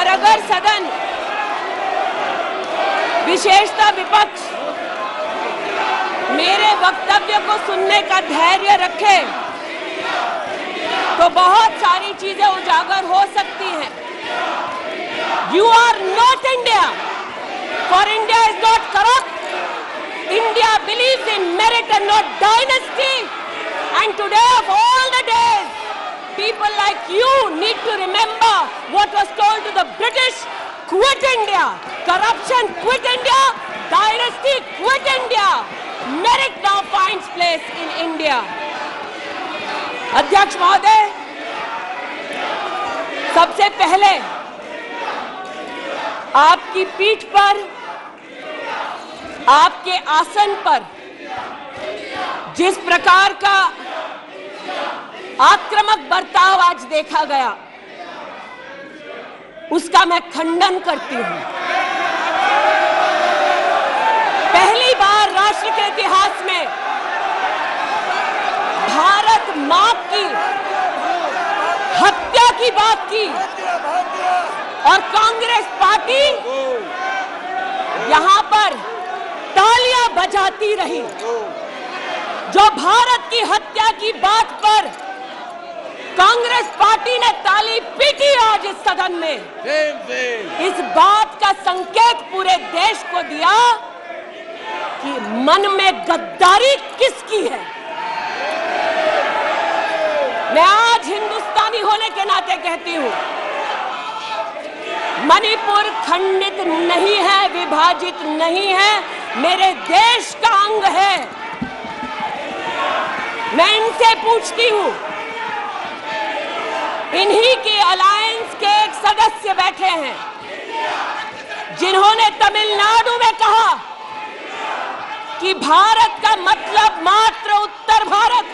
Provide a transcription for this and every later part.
और अगर सदन, विशेषतः विपक्ष, मेरे वक्तव्य को सुनने का धैर्य रखे तो बहुत सारी चीजें उजागर हो सकती हैं। You are not India, for India is not corrupt. India believes in merit and not dynasty. And today of all the days, people like you need to remember what was told to the British: quit India, corruption quit India, dynasty quit India. Merit now finds place in India. अध्यक्ष महोदय, सबसे पहले आपकी पीठ पर, आपके आसन पर जिस प्रकार का आक्रामक बर्ताव आज देखा गया, उसका मैं खंडन करती हूं। पहली बार राष्ट्र के इतिहास में भारत मां की हत्या की बात की और कांग्रेस पार्टी यहां पर तालियां बजाती रही। जो भारत की हत्या की बात पर कांग्रेस पार्टी ने ताली पीटी आज इस सदन में, इस बात का संकेत पूरे देश को दिया कि मन में गद्दारी किसकी है। मैं आज हिंदुस्तानी होने के नाते कहती हूं, मणिपुर खंडित नहीं है, विभाजित नहीं है, मेरे देश का अंग है। मैं इनसे पूछती हूं, इन्हीं के अलायंस के एक सदस्य बैठे हैं जिन्होंने तमिलनाडु में कहा कि भारत का मतलब मात्र उत्तर भारत।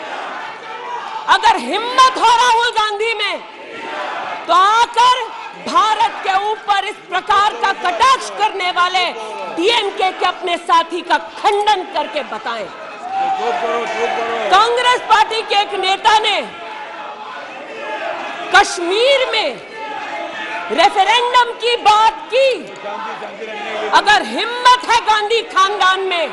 अगर हिम्मत हो राहुल गांधी में तो आकर भारत के ऊपर इस प्रकार का कटाक्ष करने वाले डीएमके के अपने साथी का खंडन करके बताएं। कांग्रेस पार्टी के एक नेता ने कश्मीर में रेफरेंडम की बात की। अगर हिम्मत है गांधी खानदान में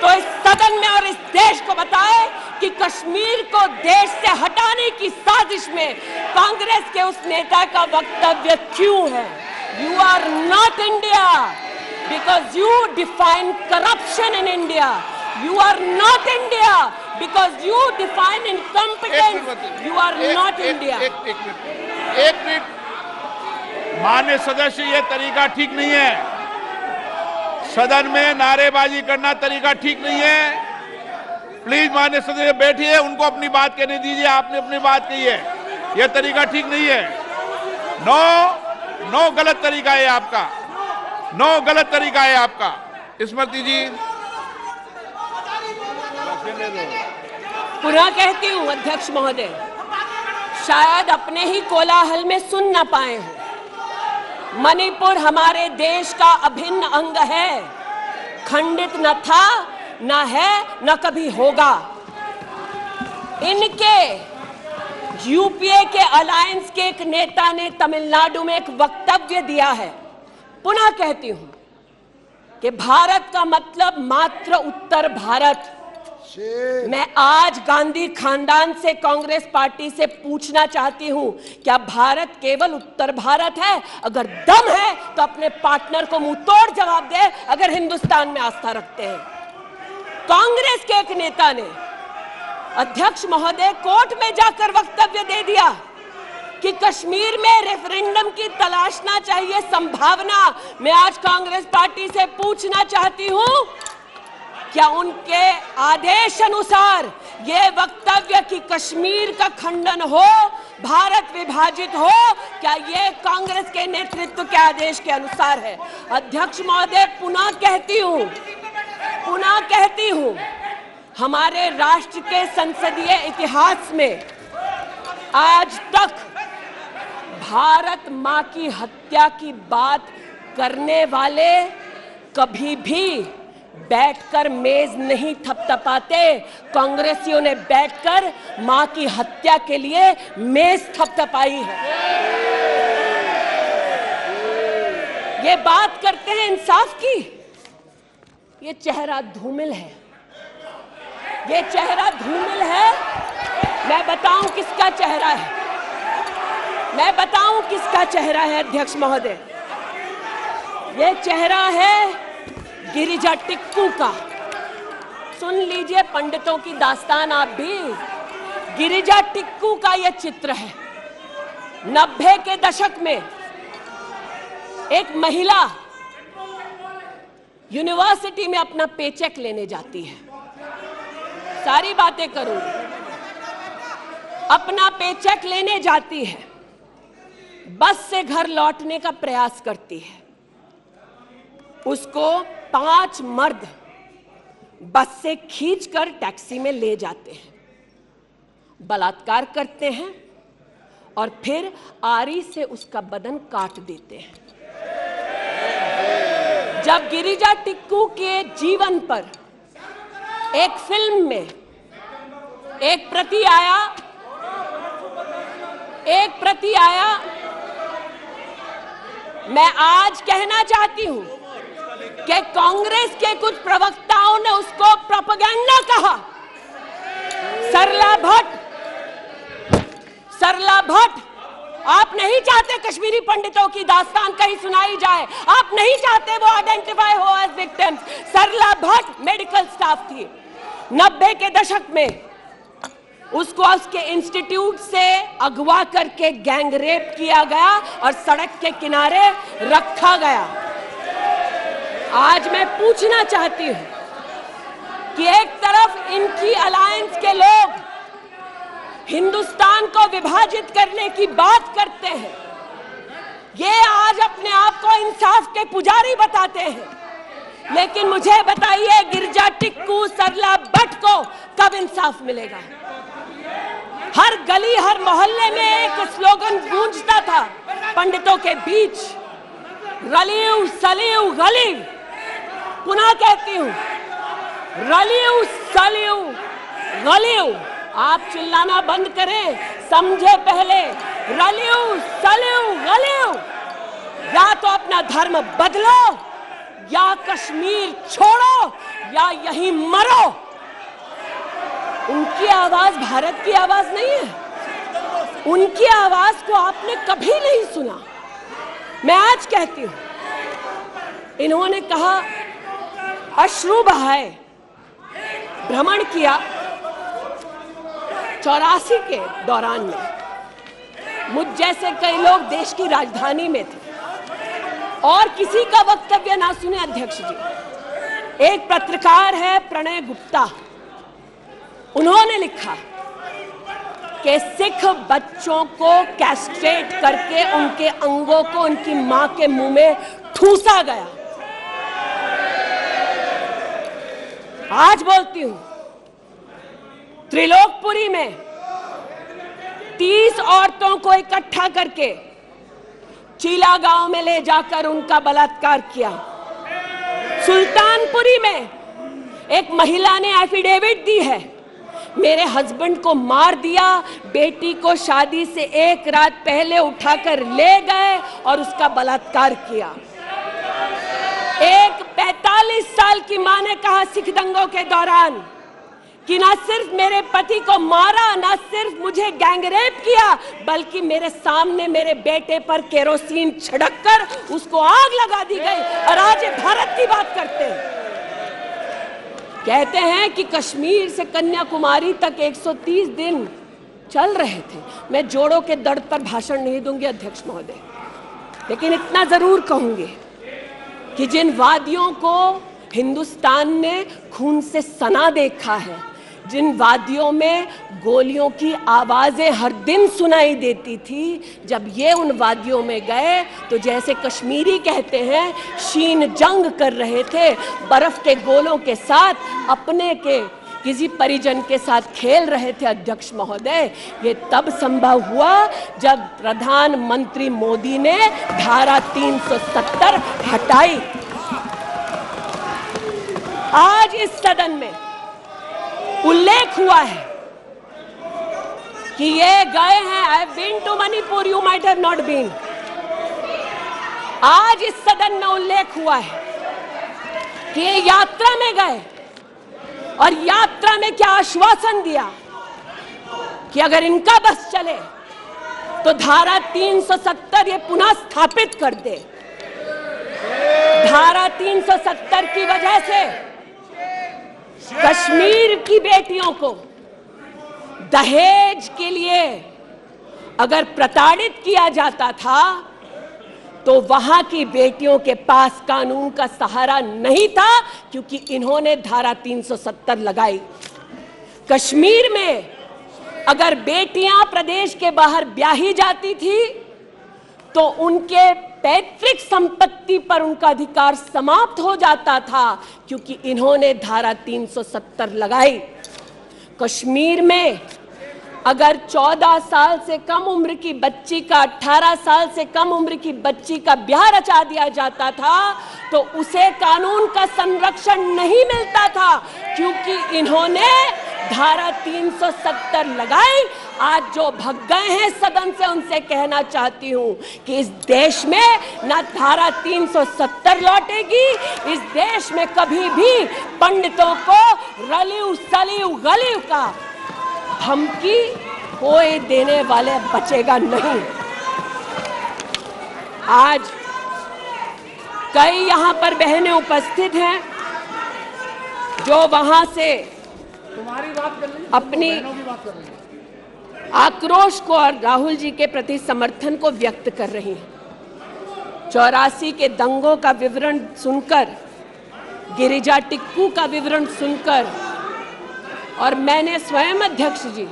तो इस सदन में और इस देश को बताए कि कश्मीर को देश से हटाने की साजिश में कांग्रेस के उस नेता का वक्तव्य क्यों है। You are not India because you define corruption in India. You are not India because you define incompetence. You are not India. एक मिनट माननीय सदस्य, ये तरीका ठीक नहीं है। सदन में नारेबाजी करना तरीका ठीक नहीं है। प्लीज माननीय सदस्य बैठिए, उनको अपनी बात कहने दीजिए। आपने अपनी बात कही है, यह तरीका ठीक नहीं है। नो गलत तरीका है आपका, नो गलत तरीका है आपका। स्मृति जी, पुनः कहती हूं अध्यक्ष महोदय, शायद अपने ही कोलाहल में सुन न पाए हो। मणिपुर हमारे देश का अभिन्न अंग है, खंडित न था, न है, न कभी होगा। इनके यूपीए के अलायंस के एक नेता ने तमिलनाडु में एक वक्तव्य दिया है। पुनः कहती हूं कि भारत का मतलब मात्र उत्तर भारत। मैं आज गांधी खानदान से, कांग्रेस पार्टी से पूछना चाहती हूं, क्या भारत केवल उत्तर भारत है? अगर दम है तो अपने पार्टनर को मुंह तोड़ जवाब दे, अगर हिंदुस्तान में आस्था रखते हैं। कांग्रेस के एक नेता ने अध्यक्ष महोदय कोर्ट में जाकर वक्तव्य दे दिया कि कश्मीर में रेफरेंडम की तलाशना चाहिए संभावना। मैं आज कांग्रेस पार्टी से पूछना चाहती हूं, क्या उनके आदेश अनुसार ये वक्तव्य कि कश्मीर का खंडन हो, भारत विभाजित हो, क्या ये कांग्रेस के नेतृत्व के आदेश के अनुसार है? अध्यक्ष महोदय, पुनः कहती हूं, हमारे राष्ट्र के संसदीय इतिहास में आज तक भारत मां की हत्या की बात करने वाले कभी भी बैठकर मेज नहीं थपथपाते। कांग्रेसियों ने बैठकर मां की हत्या के लिए मेज थपथपाई है। ये बात करते हैं इंसाफ की। ये चेहरा धूमिल है, ये चेहरा धूमिल है। मैं बताऊं किसका चेहरा है, मैं बताऊं किसका चेहरा है अध्यक्ष महोदय। ये चेहरा है गिरिजा टिक्कू का। सुन लीजिए पंडितों की दास्तान आप भी। गिरिजा टिक्कू का यह चित्र है। 90 के दशक में एक महिला यूनिवर्सिटी में अपना पेचेक लेने जाती है। सारी बातें करूंगी। अपना पेचेक लेने जाती है, बस से घर लौटने का प्रयास करती है। उसको 5 मर्द बस से खींचकर टैक्सी में ले जाते हैं, बलात्कार करते हैं और फिर आरी से उसका बदन काट देते हैं। जब गिरिजा टिक्कू के जीवन पर एक फिल्म में एक प्रति आया, मैं आज कहना चाहती हूं कि कांग्रेस के कुछ प्रवक्ताओं ने उसको प्रोपेगेंडा कहा। सरला भट्ट, आप नहीं चाहते कश्मीरी पंडितों की दास्तान कहीं सुनाई जाए, आप नहीं चाहते वो आइडेंटिफाई हो एज विक्टिम्स। सरला भट्ट मेडिकल स्टाफ थी। 90 के दशक में उसको उसके इंस्टीट्यूट से अगवा करके गैंग रेप किया गया और सड़क के किनारे रखा गया। आज मैं पूछना चाहती हूं कि एक तरफ इनकी अलायंस के लोग हिंदुस्तान को विभाजित करने की बात करते हैं, ये आज अपने आप को इंसाफ के पुजारी बताते हैं, लेकिन मुझे बताइए गिरिजा टिक्कू, सरला भट्ट को कब इंसाफ मिलेगा? हर गली हर मोहल्ले में एक स्लोगन गूंजता था पंडितों के बीच, रलियू सलियू गलीव। पुनः कहती हूं, रलियू सलियू गलीव। आप चिल्लाना बंद करें, समझे पहले। रलियू सलियू गलीव। या तो अपना धर्म बदलो या कश्मीर छोड़ो या यहीं मरो। उनकी आवाज भारत की आवाज नहीं है। उनकी आवाज को आपने कभी नहीं सुना। मैं आज कहती हूं, इन्होंने कहा अश्रु बहाए, भ्रमण किया 84 के दौरान में। मुझ जैसे कई लोग देश की राजधानी में थे और किसी का वक्तव्य ना सुने अध्यक्ष जी। एक पत्रकार है प्रणय गुप्ता, उन्होंने लिखा कि सिख बच्चों को कैस्ट्रेट करके उनके अंगों को उनकी मां के मुंह में ठूसा गया। आज बोलती हूं, त्रिलोकपुरी में 30 औरतों को इकट्ठा करके चीला गांव में ले जाकर उनका बलात्कार किया। सुल्तानपुरी में एक महिला ने एफिडेविट दी है, मेरे हस्बैंड को मार दिया, बेटी को शादी से एक रात पहले उठाकर ले गए और उसका बलात्कार किया। एक 45 साल की मां ने कहा सिख दंगों के दौरान कि ना सिर्फ मेरे पति को मारा, ना सिर्फ मुझे गैंगरेप किया, बल्कि मेरे सामने मेरे बेटे पर केरोसिन छिड़ककर उसको आग लगा दी गई। और आज भारत की बात करते हैं, कहते हैं कि कश्मीर से कन्याकुमारी तक 130 दिन चल रहे थे। मैं जोड़ों के दर्द पर भाषण नहीं दूंगी अध्यक्ष महोदय, लेकिन इतना जरूर कहूंगी कि जिन वादियों को हिंदुस्तान ने खून से सना देखा है, जिन वादियों में गोलियों की आवाजें हर दिन सुनाई देती थी, जब ये उन वादियों में गए तो जैसे कश्मीरी कहते हैं शीन जंग कर रहे थे, बर्फ के गोलों के साथ अपने के किसी परिजन के साथ खेल रहे थे। अध्यक्ष महोदय, ये तब संभव हुआ जब प्रधानमंत्री मोदी ने धारा 370 हटाई। आज इस सदन में उल्लेख हुआ है कि ये गए हैं। I have been to Manipur, you might have not been. आज इस सदन में उल्लेख हुआ है कि ये यात्रा में गए और यात्रा में क्या आश्वासन दिया कि अगर इनका बस चले तो धारा 370 ये पुनः स्थापित कर दे। धारा 370 की वजह से कश्मीर की बेटियों को दहेज के लिए अगर प्रताड़ित किया जाता था तो वहां की बेटियों के पास कानून का सहारा नहीं था, क्योंकि इन्होंने धारा 370 लगाई। कश्मीर में अगर बेटियां प्रदेश के बाहर ब्याही जाती थी तो उनके पैतृक संपत्ति पर उनका अधिकार समाप्त हो जाता था, क्योंकि इन्होंने धारा 370 लगाई। कश्मीर में अगर 14 साल से कम उम्र की बच्ची का 18 साल से कम उम्र की बच्ची का ब्याह रचा दिया जाता था तो उसे कानून का संरक्षण नहीं मिलता था, क्योंकि इन्होंने धारा 370 लगाई। आज जो भग गए हैं सदन से उनसे कहना चाहती हूं कि इस देश में ना धारा 370 लौटेगी। इस देश में कभी भी पंडितों को रलियू सलियू गलियू का धमकी कोई देने वाले बचेगा नहीं। आज कई यहां पर बहनें उपस्थित हैं जो वहां से अपनी आक्रोश को और राहुल जी के प्रति समर्थन को व्यक्त कर रही हैं। 84 के दंगों का विवरण सुनकर, गिरिजा टिक्कू का विवरण सुनकर, और मैंने स्वयं अध्यक्ष जी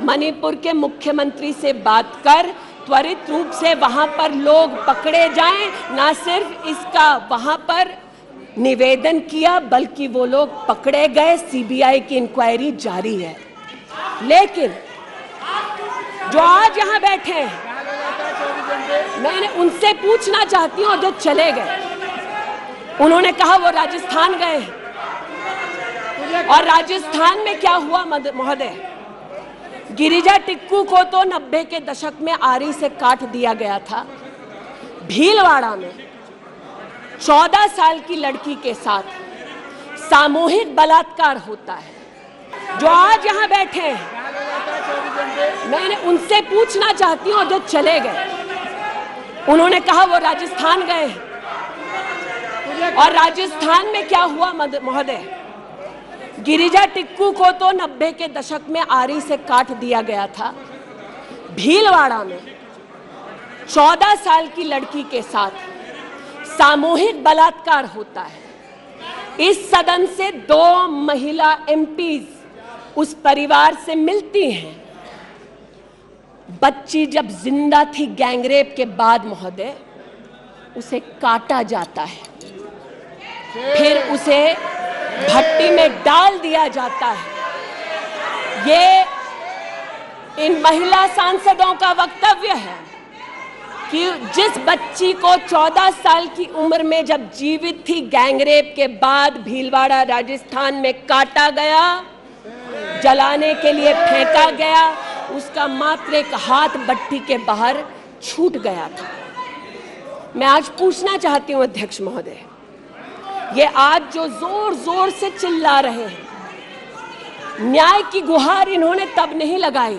मणिपुर के मुख्यमंत्री से बात कर त्वरित रूप से वहां पर लोग पकड़े जाएं, ना सिर्फ इसका वहां पर निवेदन किया बल्कि वो लोग पकड़े गए। सीबीआई की इंक्वायरी जारी है। लेकिन जो आज यहां बैठे हैं, मैंने उनसे पूछना चाहती हूं, जो चले गए, उन्होंने कहा वो राजस्थान गए, और राजस्थान में क्या हुआ महोदय? गिरिजा टिक्कू को तो 90 के दशक में आरी से काट दिया गया था। भीलवाड़ा में 14 साल की लड़की के साथ सामूहिक बलात्कार होता है। जो आज यहां बैठे हैं, मैंने उनसे पूछना चाहती हूं, जो चले गए, उन्होंने कहा वो राजस्थान गए, और राजस्थान में क्या हुआ महोदय? गिरिजा टिक्कू को तो 90 के दशक में आरी से काट दिया गया था। भीलवाड़ा में 14 साल की लड़की के साथ सामूहिक बलात्कार होता है। इस सदन से 2 महिला एमपीज उस परिवार से मिलती हैं। बच्ची जब जिंदा थी गैंगरेप के बाद महोदय, उसे काटा जाता है, फिर उसे भट्टी में डाल दिया जाता है। ये इन महिला सांसदों का वक्तव्य है कि जिस बच्ची को 14 साल की उम्र में जब जीवित थी गैंगरेप के बाद भीलवाड़ा राजस्थान में काटा गया, जलाने के लिए फेंका गया, उसका मात्र एक हाथ भट्टी के बाहर छूट गया था। मैं आज पूछना चाहती हूं अध्यक्ष महोदय, ये आज जो जोर जोर से चिल्ला रहे हैं, न्याय की गुहार इन्होंने तब नहीं लगाई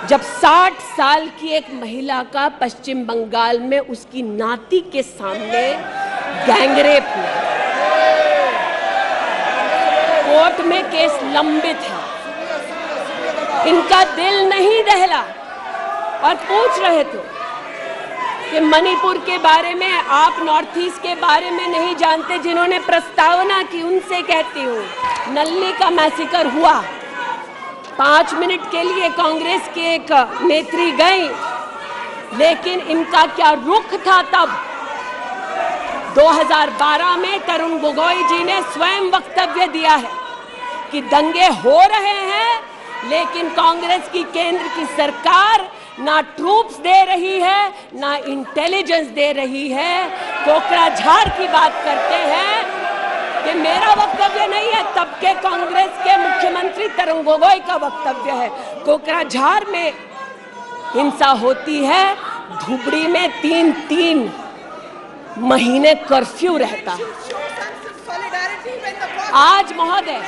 जब 60 साल की एक महिला का पश्चिम बंगाल में उसकी नाती के सामने गैंगरेप हुआ। कोर्ट में केस लंबित है, इनका दिल नहीं दहला और पूछ रहे थे कि मणिपुर के बारे में, आप नॉर्थ ईस्ट के बारे में नहीं जानते। जिन्होंने प्रस्तावना की उनसे कहती हूँ, नल्ली का मैसेकर हुआ, 5 मिनट के लिए कांग्रेस की एक नेत्री गई, लेकिन इनका क्या रुख था तब? 2012 में तरुण गोगोई जी ने स्वयं वक्तव्य दिया है कि दंगे हो रहे हैं, लेकिन कांग्रेस की केंद्र की सरकार ना ट्रूप्स दे रही है, ना इंटेलिजेंस दे रही है। कोकराझार की बात करते हैं कि मेरा वक्तव्य नहीं है, तब के कांग्रेस के मुख्यमंत्री तरुण गोगोई का वक्तव्य है। कोकराझार में हिंसा होती है, धुबड़ी में 3-3 महीने कर्फ्यू रहता है। आज महोदय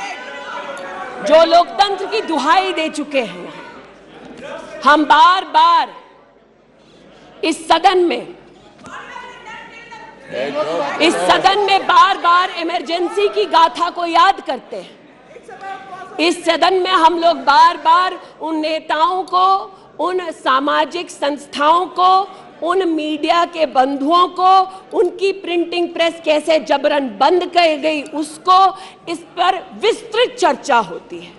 जो लोकतंत्र की दुहाई दे चुके हैं, हम बार बार इस सदन में बार बार इमरजेंसी की गाथा को याद करते हैं। इस सदन में हम लोग बार बार उन नेताओं को, उन सामाजिक संस्थाओं को, उन मीडिया के बंधुओं को, उनकी प्रिंटिंग प्रेस कैसे जबरन बंद कर गई उसको, इस पर विस्तृत चर्चा होती है।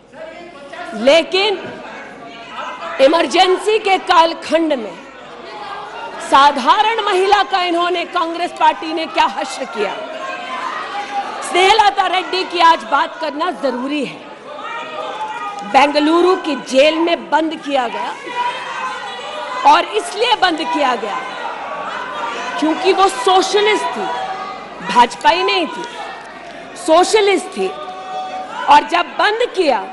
लेकिन इमरजेंसी के कालखंड में साधारण महिला का इन्होंने, कांग्रेस पार्टी ने क्या हश्र किया। स्नेहलता रेड्डी की आज बात करना जरूरी है। बेंगलुरु की जेल में बंद किया गया और इसलिए बंद किया गया क्योंकि वो सोशलिस्ट थी, भाजपाई नहीं थी, सोशलिस्ट थी। और जब बंद किया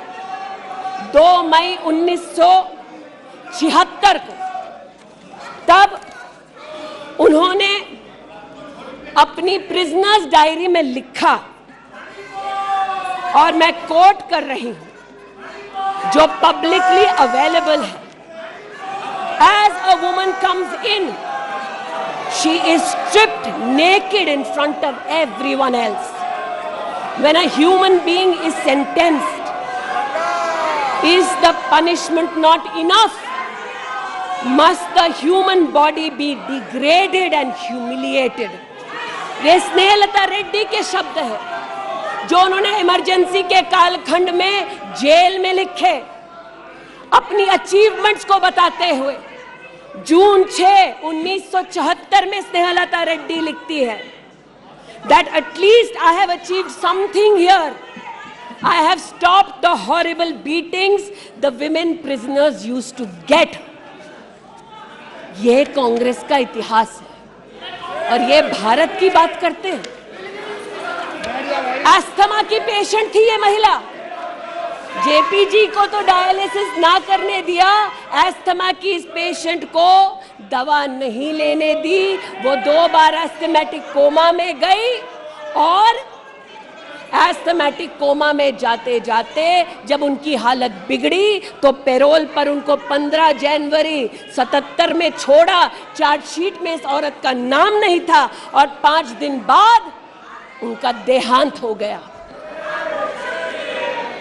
2 मई 1976 को, तब उन्होंने अपनी प्रिजनर्स डायरी में लिखा, और मैं कोट कर रही हूं, जो पब्लिकली अवेलेबल है। As a woman comes in, she is stripped naked in front of everyone else. When a human being is sentenced, is the punishment not enough? Must the human body be degraded and humiliated? ये स्नेहलता रेड्डी के शब्द हैं जो उन्होंने emergency के कालखंड में jail में लिखे, अपनी अचीवमेंट्स को बताते हुए। जून 6, 1974 में स्नेहलता रेड्डी लिखती है that at least I have achieved something here. I have stopped the horrible beatings the women prisoners used to get. ये कांग्रेस का इतिहास है और ये भारत की बात करते हैं। अस्थमा की पेशेंट थी ये महिला, जेपीजी को तो डायलिसिस ना करने दिया, अस्थमा की इस पेशेंट को दवा नहीं लेने दी। वो 2 बार एस्थमेटिक कोमा में गई और एस्थमेटिक कोमा में जाते जाते जब उनकी हालत बिगड़ी तो पैरोल पर उनको 15 जनवरी 77 में छोड़ा। चार्जशीट में इस औरत का नाम नहीं था और 5 दिन बाद उनका देहांत हो गया।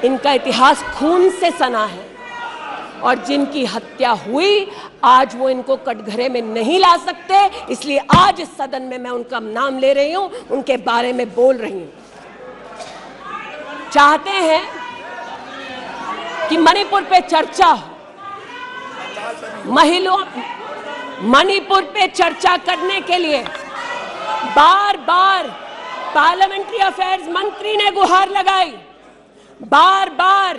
इनका इतिहास खून से सना है और जिनकी हत्या हुई आज वो इनको कटघरे में नहीं ला सकते, इसलिए आज इस सदन में मैं उनका नाम ले रही हूं, उनके बारे में बोल रही हूं। चाहते हैं कि मणिपुर पे चर्चा हो, मणिपुर पे चर्चा करने के लिए बार बार पार्लियामेंट्री अफेयर्स मंत्री ने गुहार लगाई, बार बार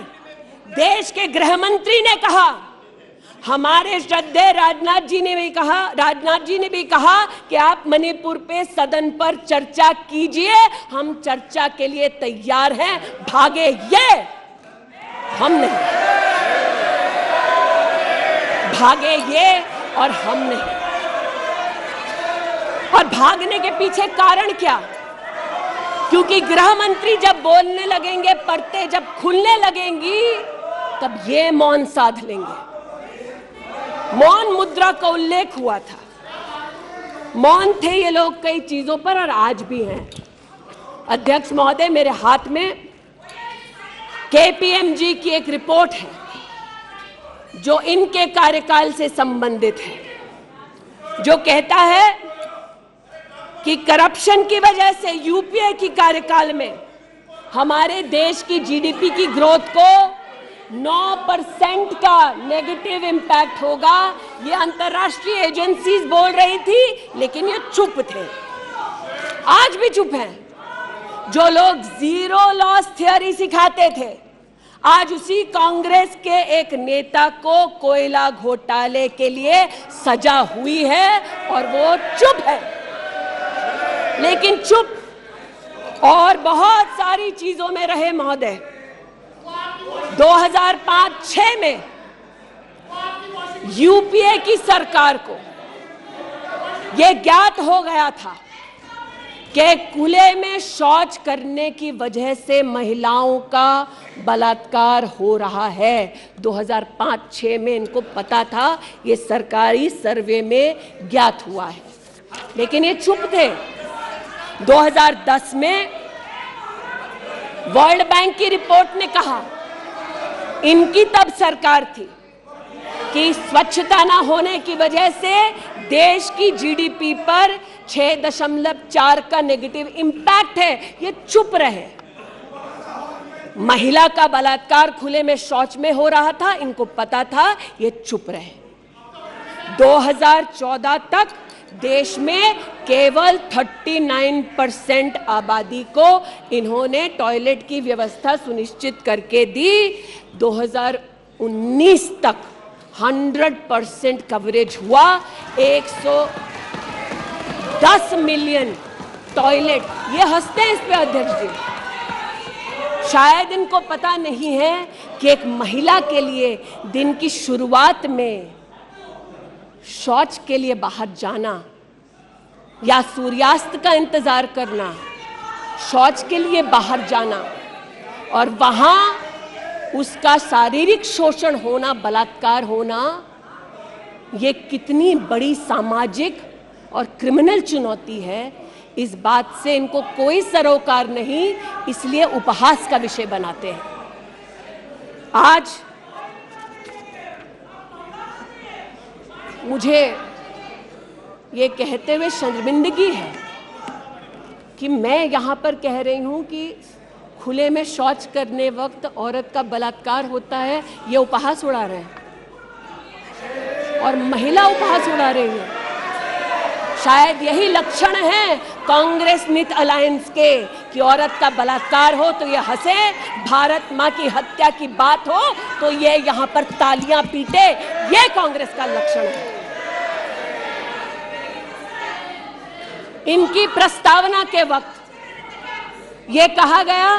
देश के गृह मंत्री ने कहा, हमारे श्रद्धेय राजनाथ जी ने भी कहा कि आप मणिपुर पे सदन पर चर्चा कीजिए, हम चर्चा के लिए तैयार हैं, भागे ये, हम नहीं, भागे ये और हम नहीं। और भागने के पीछे कारण क्या? क्योंकि गृह मंत्री जब बोलने लगेंगे, परतें जब खुलने लगेंगी, तब ये मौन साध लेंगे। मौन मुद्रा का उल्लेख हुआ था, मौन थे ये लोग कई चीजों पर और आज भी हैं। अध्यक्ष महोदय, मेरे हाथ में केपीएमजी की एक रिपोर्ट है जो इनके कार्यकाल से संबंधित है, जो कहता है कि करप्शन की वजह से यूपीए की कार्यकाल में हमारे देश की जीडीपी की ग्रोथ को 9% का नेगेटिव इंपैक्ट होगा। ये अंतर्राष्ट्रीय एजेंसीज बोल रही थी, लेकिन ये चुप थे, आज भी चुप हैं। जो लोग जीरो लॉस थ्योरी सिखाते थे, आज उसी कांग्रेस के एक नेता को कोयला घोटाले के लिए सजा हुई है और वो चुप है। लेकिन चुप और बहुत सारी चीजों में रहे महोदय। 2005-06 में यूपीए की सरकार को यह ज्ञात हो गया था कि खुले में शौच करने की वजह से महिलाओं का बलात्कार हो रहा है। 2005-6 में इनको पता था, ये सरकारी सर्वे में ज्ञात हुआ है, लेकिन ये चुप थे। 2010 में वर्ल्ड बैंक की रिपोर्ट ने कहा, इनकी तब सरकार थी, कि स्वच्छता ना होने की वजह से देश की जीडीपी पर 6.4 का नेगेटिव इंपैक्ट है। ये चुप रहे। महिला का बलात्कार खुले में शौच में हो रहा था, इनको पता था, ये चुप रहे। 2014 तक देश में केवल 39% आबादी को इन्होंने टॉयलेट की व्यवस्था सुनिश्चित करके दी। 2019 तक 100% कवरेज हुआ। 110 मिलियन टॉयलेट। ये हंसते हैं इस पे अध्यक्ष जी। शायद इनको पता नहीं है कि एक महिला के लिए दिन की शुरुआत में शौच के लिए बाहर जाना या सूर्यास्त का इंतजार करना, शौच के लिए बाहर जाना और वहां उसका शारीरिक शोषण होना, बलात्कार होना, ये कितनी बड़ी सामाजिक और क्रिमिनल चुनौती है, इस बात से इनको कोई सरोकार नहीं, इसलिए उपहास का विषय बनाते हैं। आज मुझे ये कहते हुए शर्मिंदगी है कि मैं यहाँ पर कह रही हूँ कि खुले में शौच करने वक्त औरत का बलात्कार होता है, ये उपहास उड़ा रहे हैं और महिला उपहास उड़ा रही है। शायद यही लक्षण है कांग्रेस मिथ अलायंस के कि औरत का बलात्कार हो तो ये हंसे, भारत मां की हत्या की बात हो तो ये यहाँ पर तालियां पीटे। ये कांग्रेस का लक्षण है। इनकी प्रस्तावना के वक्त ये कहा गया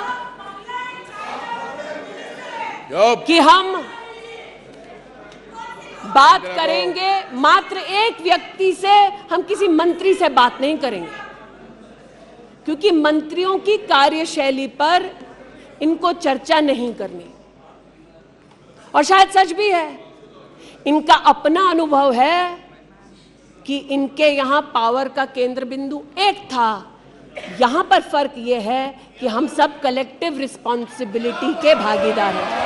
कि हम बात करेंगे मात्र एक व्यक्ति से, हम किसी मंत्री से बात नहीं करेंगे, क्योंकि मंत्रियों की कार्यशैली पर इनको चर्चा नहीं करनी। और शायद सच भी है, इनका अपना अनुभव है कि इनके यहां पावर का केंद्र बिंदु एक था। यहां पर फर्क यह है कि हम सब कलेक्टिव रिस्पॉन्सिबिलिटी के भागीदार हैं।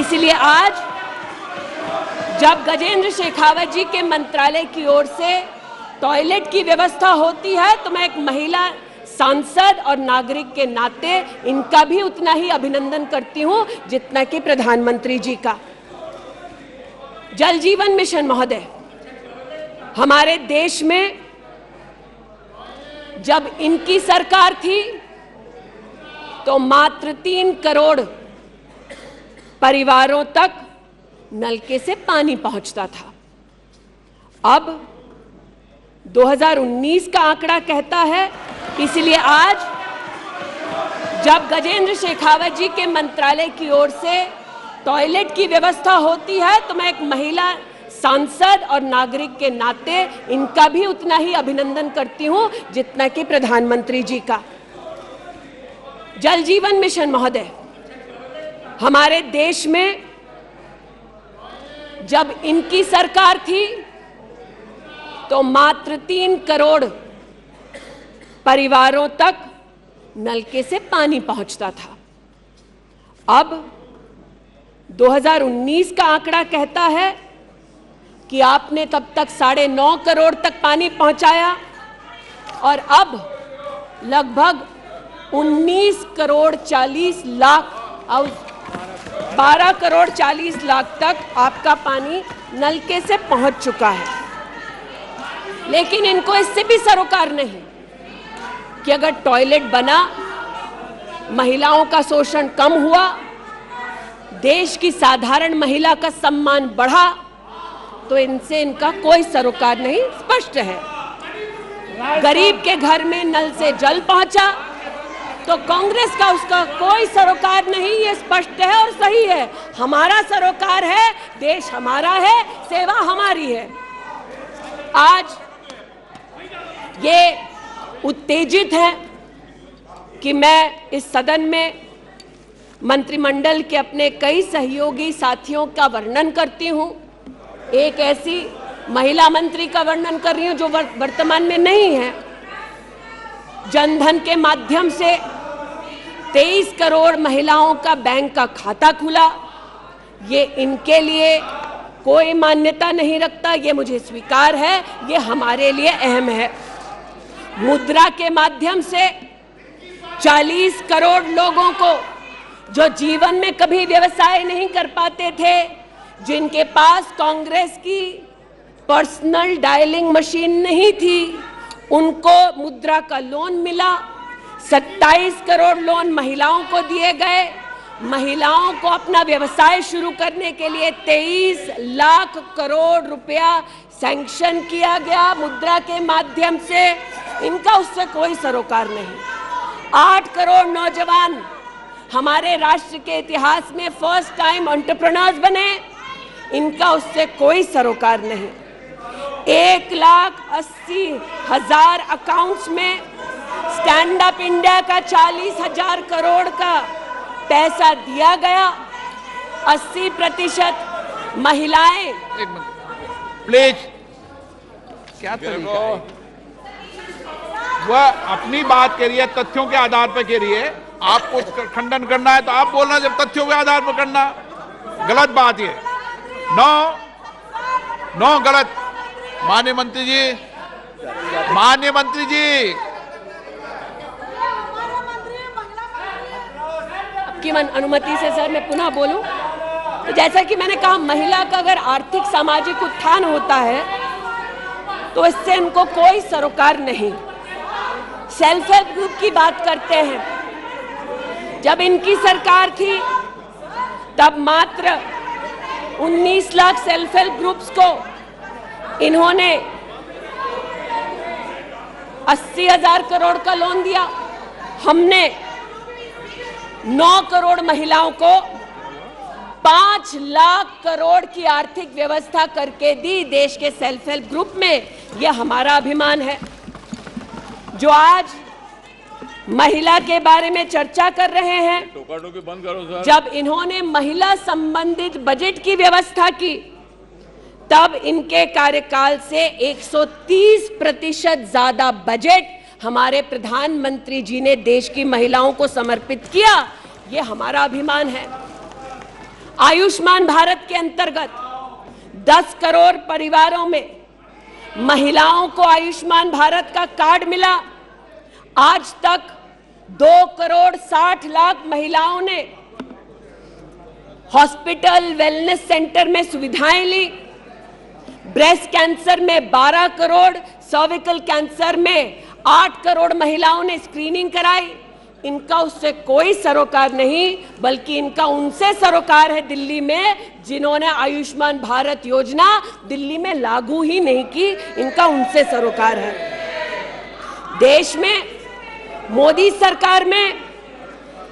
इसलिए आज जब गजेंद्र शेखावत जी के मंत्रालय की ओर से टॉयलेट की व्यवस्था होती है तो मैं एक महिला सांसद और नागरिक के नाते इनका भी उतना ही अभिनंदन करती हूं जितना कि प्रधानमंत्री जी का। जल जीवन मिशन महोदय, हमारे देश में जब इनकी सरकार थी तो मात्र 3 करोड़ परिवारों तक नलके से पानी पहुंचता था। अब 2019 का आंकड़ा कहता है, इसलिए आज जब गजेंद्र शेखावत जी के मंत्रालय की ओर से टॉयलेट की व्यवस्था होती है तो मैं एक महिला सांसद और नागरिक के नाते इनका भी उतना ही अभिनंदन करती हूं जितना कि प्रधानमंत्री जी का। जल जीवन मिशन महोदय, हमारे देश में जब इनकी सरकार थी तो मात्र 3 करोड़ परिवारों तक नलके से पानी पहुंचता था। अब 2019 का आंकड़ा कहता है कि आपने तब तक 9.5 करोड़ तक पानी पहुंचाया और अब लगभग 19 करोड़ 40 लाख और 12 करोड़ 40 लाख तक आपका पानी नलके से पहुंच चुका है। लेकिन इनको इससे भी सरोकार नहीं कि अगर टॉयलेट बना, महिलाओं का शोषण कम हुआ, देश की साधारण महिला का सम्मान बढ़ा, तो इनसे इनका कोई सरोकार नहीं। स्पष्ट है, गरीब के घर में नल से जल पहुंचा तो कांग्रेस का उसका कोई सरोकार नहीं। ये स्पष्ट है और सही है। हमारा सरोकार है, देश हमारा है, सेवा हमारी है। आज ये उत्तेजित हैं कि मैं इस सदन में मंत्रिमंडल के अपने कई सहयोगी साथियों का वर्णन करती हूं। एक ऐसी महिला मंत्री का वर्णन कर रही हूं जो वर्तमान में नहीं है। जनधन के माध्यम से 23 करोड़ महिलाओं का बैंक का खाता खुला। ये इनके लिए कोई मान्यता नहीं रखता, ये मुझे स्वीकार है, ये हमारे लिए अहम है। मुद्रा के माध्यम से 40 करोड़ लोगों को जो जीवन में कभी व्यवसाय नहीं कर पाते थे, जिनके पास कांग्रेस की पर्सनल डायलिंग मशीन नहीं थी, उनको मुद्रा का लोन मिला। 27 करोड़ लोन महिलाओं को दिए गए। महिलाओं को अपना व्यवसाय शुरू करने के लिए 23 लाख करोड़ रुपया सैंक्शन किया गया मुद्रा के माध्यम से। इनका उससे कोई सरोकार नहीं। 8 करोड़ नौजवान हमारे राष्ट्र के इतिहास में फर्स्ट टाइम एंटरप्रेन्योर्स बने। इनका उससे कोई सरोकार नहीं। 1,80,000 अकाउंट्स में स्टैंड अप इंडिया का 40,000 करोड़ का पैसा दिया गया। 80% महिलाएं। एक मिनट प्लीज, क्या तरीका है? वह अपनी बात कह रही है, तथ्यों के आधार पर कह रही है। आपको खंडन करना है तो आप बोलना, जब तथ्यों के आधार पर करना गलत बात है। नो गलत। माननीय मंत्री जी, आपकी अनुमति से सर मैं पुनः बोलूं तो जैसा कि मैंने कहा, महिला का अगर आर्थिक सामाजिक उत्थान होता है तो इससे इनको कोई सरोकार नहीं। सेल्फ हेल्प ग्रुप की बात करते हैं। जब इनकी सरकार थी तब मात्र 19 लाख सेल्फ हेल्प ग्रुप्स को इन्होंने 80,000 करोड़ का लोन दिया। हमने 9 करोड़ महिलाओं को 5 लाख करोड़ की आर्थिक व्यवस्था करके दी देश के सेल्फ हेल्प ग्रुप में। यह हमारा अभिमान है। जो आज महिला के बारे में चर्चा कर रहे हैं, टोका-टोकी बंद करो सर। जब इन्होंने महिला संबंधित बजट की व्यवस्था की तब इनके कार्यकाल से 130% ज्यादा बजट हमारे प्रधानमंत्री जी ने देश की महिलाओं को समर्पित किया। ये हमारा अभिमान है। आयुष्मान भारत के अंतर्गत 10 करोड़ परिवारों में महिलाओं को आयुष्मान भारत का कार्ड मिला। आज तक 2 करोड़ 60 लाख महिलाओं ने हॉस्पिटल वेलनेस सेंटर में सुविधाएं ली। ब्रेस्ट कैंसर में 12 करोड़, सर्विकल कैंसर में 8 करोड़ महिलाओं ने स्क्रीनिंग कराई। इनका उससे कोई सरोकार नहीं, बल्कि इनका उनसे सरोकार है दिल्ली में, जिन्होंने आयुष्मान भारत योजना दिल्ली में लागू ही नहीं की। इनका उनसे सरोकार है। देश में मोदी सरकार में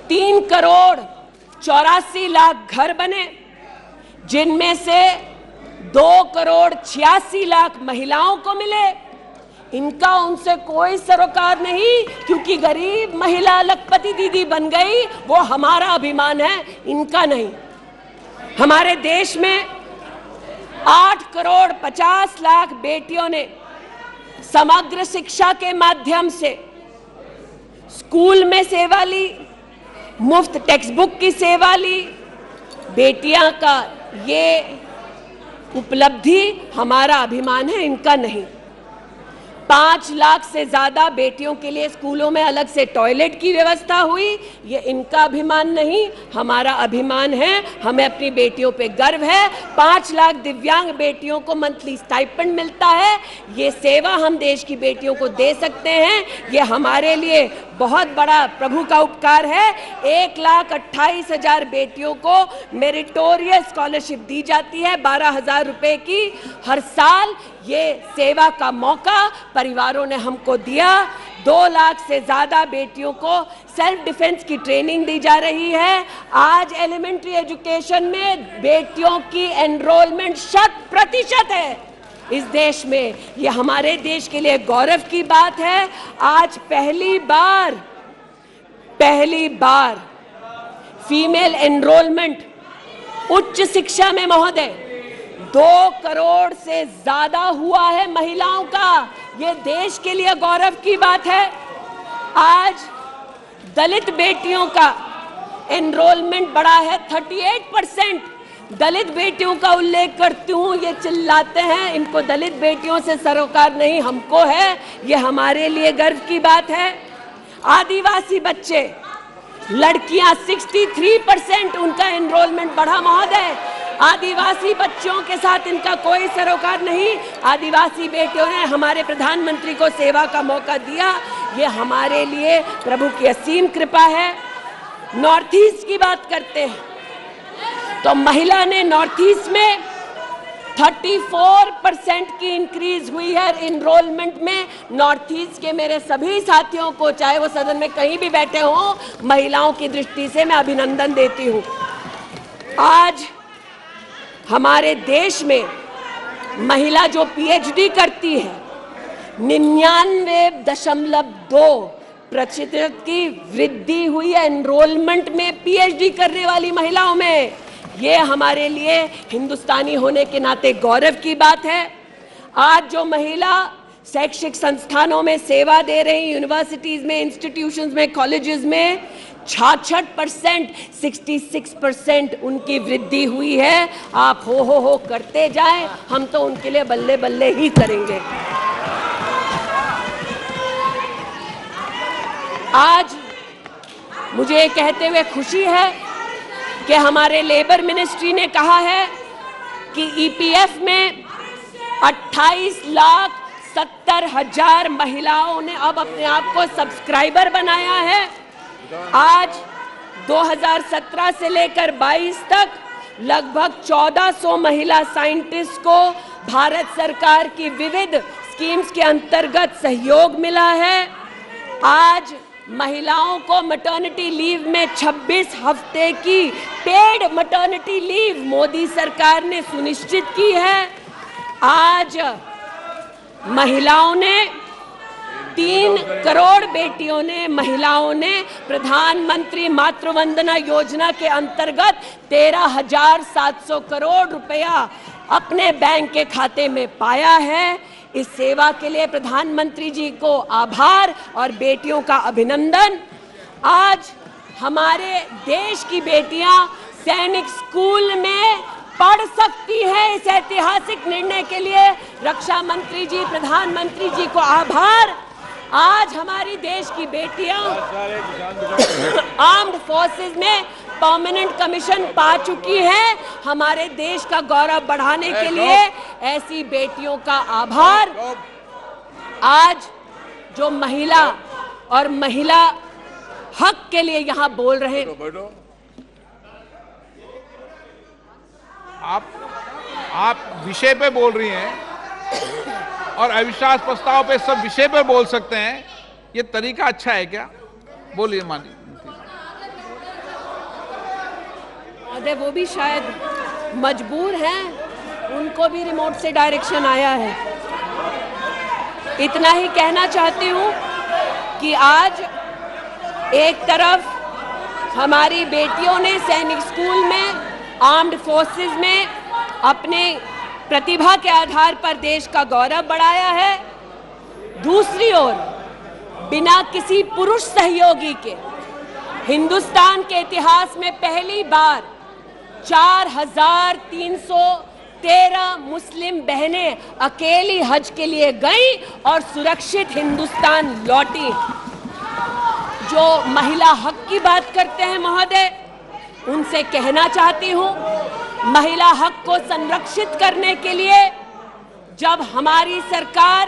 3 करोड़ 84 लाख घर बने, जिनमें से 2 करोड़ 86 लाख महिलाओं को मिले। इनका उनसे कोई सरोकार नहीं, क्योंकि गरीब महिला लखपति दीदी बन गई, वो हमारा अभिमान है, इनका नहीं। हमारे देश में 8 करोड़ 50 लाख बेटियों ने समग्र शिक्षा के माध्यम से स्कूल में सेवा ली, मुफ्त टेक्स्ट बुक की सेवा ली। बेटियां का ये उपलब्धि हमारा अभिमान है, इनका नहीं। 5 लाख से ज्यादा बेटियों के लिए स्कूलों में अलग से टॉयलेट की व्यवस्था हुई। ये इनका अभिमान नहीं, हमारा अभिमान है। हमें अपनी बेटियों पे गर्व है। 5 लाख दिव्यांग बेटियों को मंथली स्टाइपेंड मिलता है। ये सेवा हम देश की बेटियों को दे सकते हैं। ये हमारे लिए बहुत बड़ा प्रभु का उपकार है। 1,28,000 बेटियों को मेरिटोरियस स्कॉलरशिप दी जाती है, 12,000 रुपए की हर साल। ये सेवा का मौका परिवारों ने हमको दिया। 2 लाख से ज्यादा बेटियों को सेल्फ डिफेंस की ट्रेनिंग दी जा रही है। आज एलिमेंट्री एजुकेशन में बेटियों की एनरोलमेंट 100% है। इस देश में। ये हमारे देश के लिए गौरव की बात है। आज पहली बार फीमेल एनरोलमेंट उच्च शिक्षा में महोदय 2 करोड़ से ज्यादा हुआ है महिलाओं का। ये देश के लिए गौरव की बात है। आज दलित बेटियों का एनरोलमेंट बढ़ा है 38%। दलित बेटियों का उल्लेख करती हूँ, ये चिल्लाते हैं इनको दलित बेटियों से सरोकार नहीं, हमको है। ये हमारे लिए गर्व की बात है। आदिवासी बच्चे, लड़कियां 63% उनका एनरोलमेंट बढ़ा महोदय। आदिवासी बच्चों के साथ इनका कोई सरोकार नहीं। आदिवासी बेटियों ने हमारे प्रधानमंत्री को सेवा का मौका दिया। ये हमारे लिए प्रभु की असीम कृपा है। नॉर्थ ईस्ट की बात करते हैं तो महिला ने नॉर्थ ईस्ट में 34% की इंक्रीज हुई है एनरोलमेंट में। नॉर्थ ईस्ट के मेरे सभी साथियों को, चाहे वो सदन में कहीं भी बैठे हों, महिलाओं की दृष्टि से मैं अभिनंदन देती हूँ। आज हमारे देश में महिला जो पीएचडी करती है 99.2% की वृद्धि हुई है एनरोलमेंट में पीएचडी करने वाली महिलाओं में। ये हमारे लिए हिंदुस्तानी होने के नाते गौरव की बात है। आज जो महिला शैक्षिक संस्थानों में सेवा दे रही, यूनिवर्सिटीज में, इंस्टीट्यूशंस में, कॉलेजेस में 66%, 66% उनकी वृद्धि हुई है। आप हो करते जाएं, हम तो उनके लिए बल्ले बल्ले ही करेंगे। आज मुझे ये कहते हुए खुशी है कि हमारे लेबर मिनिस्ट्री ने कहा है कि ईपीएफ में 28,70,000 महिलाओं ने अब अपने आप को सब्सक्राइबर बनाया है। आज 2017 से लेकर 22 तक लगभग 1400 महिला साइंटिस्ट को भारत सरकार की विविध स्कीम्स के अंतर्गत सहयोग मिला है। आज महिलाओं को मैटरनिटी लीव में 26 हफ्ते की पेड मैटरनिटी लीव मोदी सरकार ने सुनिश्चित की है। आज महिलाओं ने 3 करोड़ बेटियों ने, महिलाओं ने प्रधानमंत्री मातृवंदना योजना के अंतर्गत 13,700 करोड़ रुपया अपने बैंक के खाते में पाया है। इस सेवा के लिए प्रधानमंत्री जी को आभार और बेटियों का अभिनंदन। आज हमारे देश की बेटियां सैनिक स्कूल में पढ़ सकती है। इस ऐतिहासिक निर्णय के लिए रक्षा मंत्री जी, प्रधानमंत्री जी को आभार। आज हमारी देश की बेटियां आर्म्ड फोर्सेस में परमानेंट कमीशन पा चुकी हैं। हमारे देश का गौरव बढ़ाने के लिए ऐसी बेटियों का आभार। आज जो महिला और महिला हक के लिए यहां बोल रहे हैं, आप विषय पे बोल रही हैं और अविश्वास प्रस्ताव पे सब विषय पे बोल सकते हैं। ये तरीका अच्छा है क्या? बोलिए माननीय महोदय। वो भी शायद मजबूर हैं, उनको भी रिमोट से डायरेक्शन आया है। इतना ही कहना चाहती हूँ कि आज एक तरफ हमारी बेटियों ने सैनिक स्कूल में, आर्म्ड फोर्सेस में अपने प्रतिभा के आधार पर देश का गौरव बढ़ाया है। दूसरी ओर बिना किसी पुरुष सहयोगी के हिंदुस्तान के इतिहास में पहली बार 4,313 मुस्लिम बहनें अकेली हज के लिए गईं और सुरक्षित हिंदुस्तान लौटी। जो महिला हक की बात करते हैं महोदय, उनसे कहना चाहती हूं, महिला हक को संरक्षित करने के लिए जब हमारी सरकार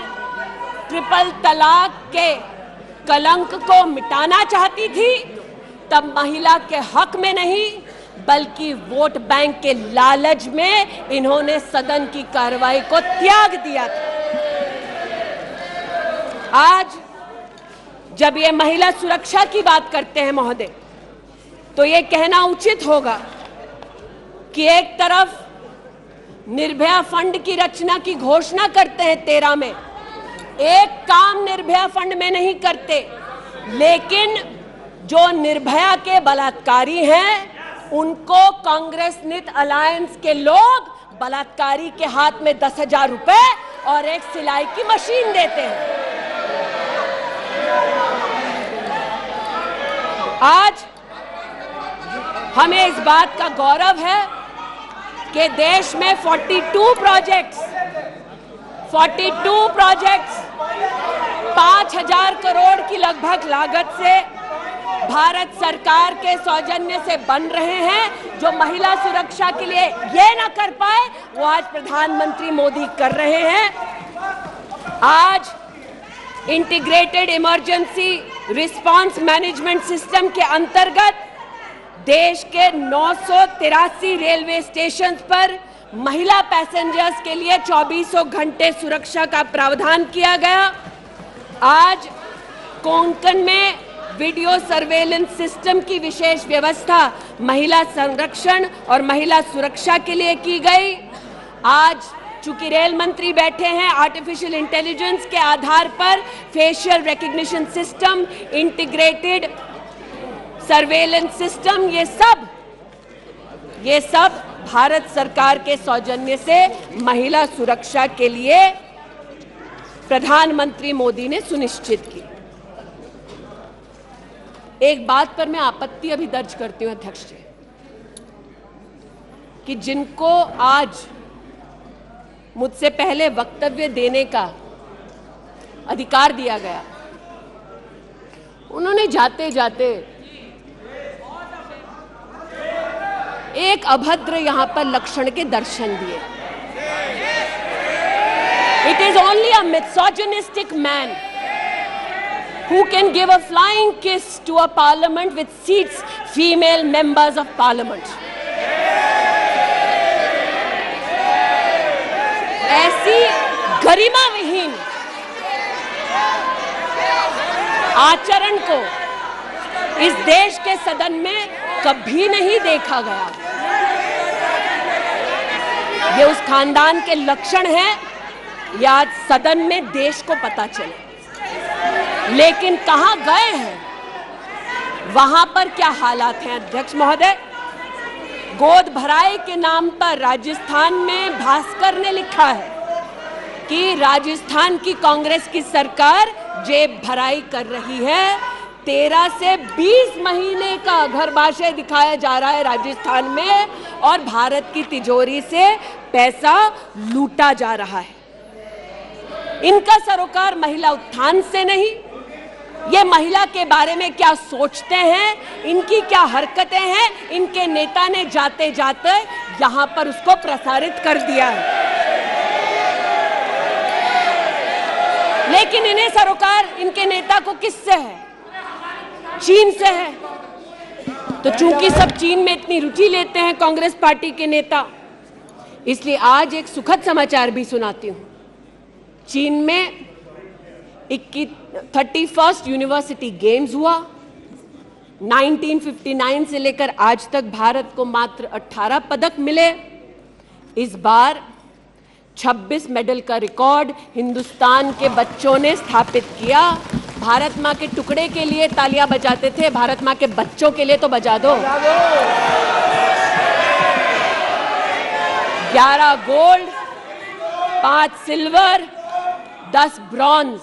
ट्रिपल तलाक के कलंक को मिटाना चाहती थी, तब महिला के हक में नहीं बल्कि वोट बैंक के लालच में इन्होंने सदन की कार्रवाई को त्याग दिया था। आज जब ये महिला सुरक्षा की बात करते हैं महोदय, तो ये कहना उचित होगा कि एक तरफ निर्भया फंड की रचना की घोषणा करते हैं 13 में, एक काम निर्भया फंड में नहीं करते, लेकिन जो निर्भया के बलात्कारी हैं उनको कांग्रेस नीत अलायंस के लोग बलात्कारी के हाथ में 10,000 रुपए और एक सिलाई की मशीन देते हैं। आज हमें इस बात का गौरव है कि देश में 42 प्रोजेक्ट्स 5,000 करोड़ की लगभग लागत से भारत सरकार के सौजन्य से बन रहे हैं। जो महिला सुरक्षा के लिए ये ना कर पाए वो आज प्रधानमंत्री मोदी कर रहे हैं। आज integrated emergency response management system के अंतर्गत देश के 983 रेलवे स्टेशन पर महिला पैसेंजर्स के लिए 24 घंटे सुरक्षा का प्रावधान किया गया। आज कोंकण में वीडियो सर्वेलेंस सिस्टम की विशेष व्यवस्था महिला संरक्षण और महिला सुरक्षा के लिए की गई। आज चूंकि रेल मंत्री बैठे हैं, आर्टिफिशियल इंटेलिजेंस के आधार पर facial recognition system, integrated surveillance system, ये सब भारत सरकार के सौजन्य से महिला सुरक्षा के लिए प्रधानमंत्री मोदी ने सुनिश्चित की। एक बात पर मैं आपत्ति अभी दर्ज करती हूं अध्यक्ष जी, कि जिनको आज मुझसे पहले वक्तव्य देने का अधिकार दिया गया, उन्होंने जाते जाते एक अभद्र यहां पर लक्षण के दर्शन दिए। It is only a misogynistic man who can give a flying kiss to a parliament which seats female members of parliament. ऐसी गरिमा विहीन आचरण को इस देश के सदन में कभी नहीं देखा गया। ये उस खानदान के लक्षण हैं, ये आज सदन में देश को पता चले। लेकिन कहां गए हैं, वहां पर क्या हालात हैं अध्यक्ष महोदय? गोद भराई के नाम पर राजस्थान में भास्कर ने लिखा है कि राजस्थान की कांग्रेस की सरकार जेब भराई कर रही है। 13 से 20 महीने का घरबाशय दिखाया जा रहा है राजस्थान में और भारत की तिजोरी से पैसा लूटा जा रहा है। इनका सरोकार महिला उत्थान से नहीं, ये महिला के बारे में क्या सोचते हैं, इनकी क्या हरकतें हैं, इनके नेता ने जाते जाते यहां पर उसको प्रसारित कर दिया है। लेकिन इन्हें सरोकार इनके नेता को किससे है? चीन से है। तो चूंकि सब चीन में इतनी रुचि लेते हैं कांग्रेस पार्टी के नेता, इसलिए आज एक सुखद समाचार भी सुनाती हूं। चीन में 31st यूनिवर्सिटी गेम्स हुआ। 1959 से लेकर आज तक भारत को मात्र 18 पदक मिले। इस बार 26 मेडल का रिकॉर्ड हिंदुस्तान के बच्चों ने स्थापित किया। भारत मां के टुकड़े के लिए तालियां बजाते थे, भारत मां के बच्चों के लिए तो बजा दो। 11 गोल्ड, 5 सिल्वर, 10 ब्रॉन्ज।